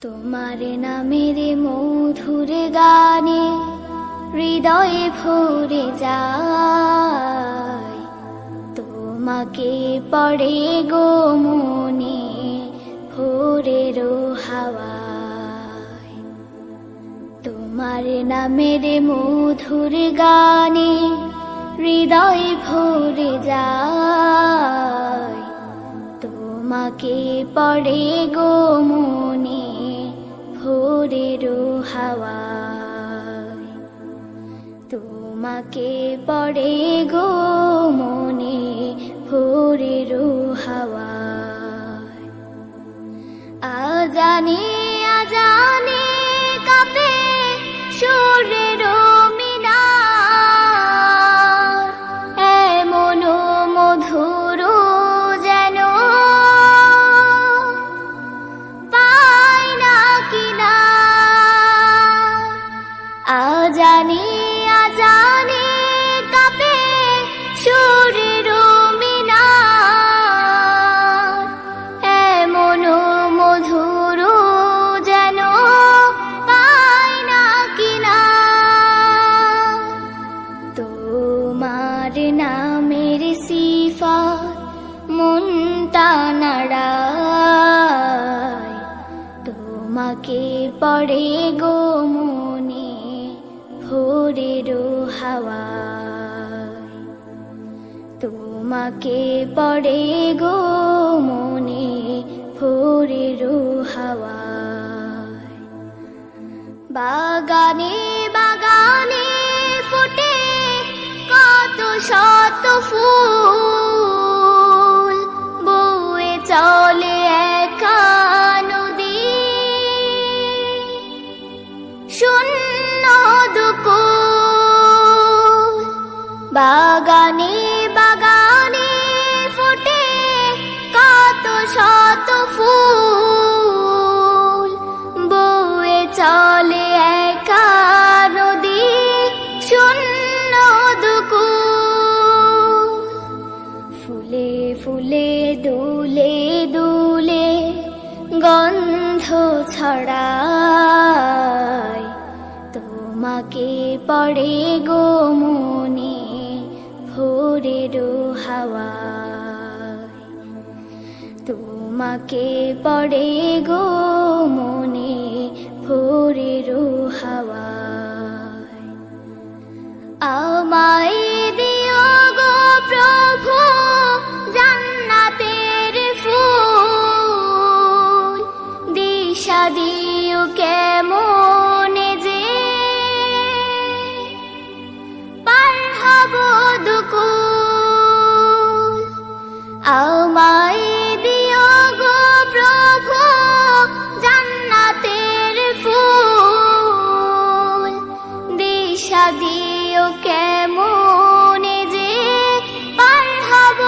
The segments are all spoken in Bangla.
তোমার নামের মধুর গানে হৃদয়ে ভরে যায়, তোমাকে পড়ে গো মনে ভোরের হাওয়ায়। তোমার নামের মধুর গানে হৃদয়ে ভরে যায়, তোমাকে পড়ে গো মনে ভোরের হাওয়ায়। তোমাকে পড়ে গো মনে ভোরের হাওয়ায়। আজানে আজানে কাঁপে সুরের মিনার, এমন মধুর যেন পাই না কিনার। আজানে আজানে কাঁপে সুরের মিনার, এমন মধুর যেন পাই না কিনার। তোমার নামের সিফাত মনটা নাড়ায়, তোমাকে পড়ে গো মনে ভোরের হাওয়ায়। তোমাকে পড়ে গো মনে ভোরের হাওয়ায়। বাগানে বাগানে ফোটে কত শত ফুল, বয়ে চলে একা নদী শূন্য দুকুল। বাগানে বাগানে ফোটে কত শত ফুল, বয়ে চলে একা নদী শূন্য দুকুল। ফুলে ফুলে দুলে দুলে গন্ধ ছড়ায়, তোমাকে পড়ে গো মনে ভোরের হাওয়ায়। তোমাকে পড়ে গো মনে ভোরের হাওয়ায়। আমায় দিও গো প্রভু জান্নাতের ফুল, দিশা দিও কেমনে যে পার হব দুকুল। আমায় দিও গো প্রভু জান্নাতের ফুল, দিশা দিও কেমনে যে পার হব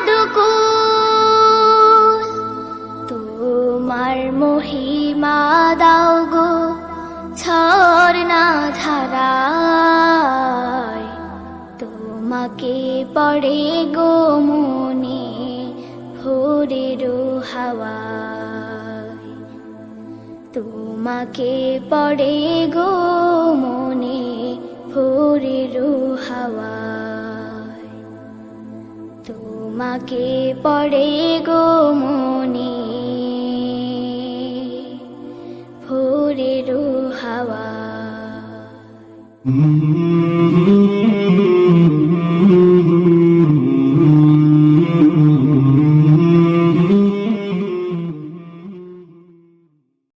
দুকুল। তোমার মহিমা দাও গো ঝরনা ধারায়, তোমাকে পড়ে গো মনে ভোরের হাওয়ায়। তোমাকে পড়ে গো মনে ভোরের হাওয়ায়। তোমাকে পড়ে গো মনে ভোরের হাওয়ায়।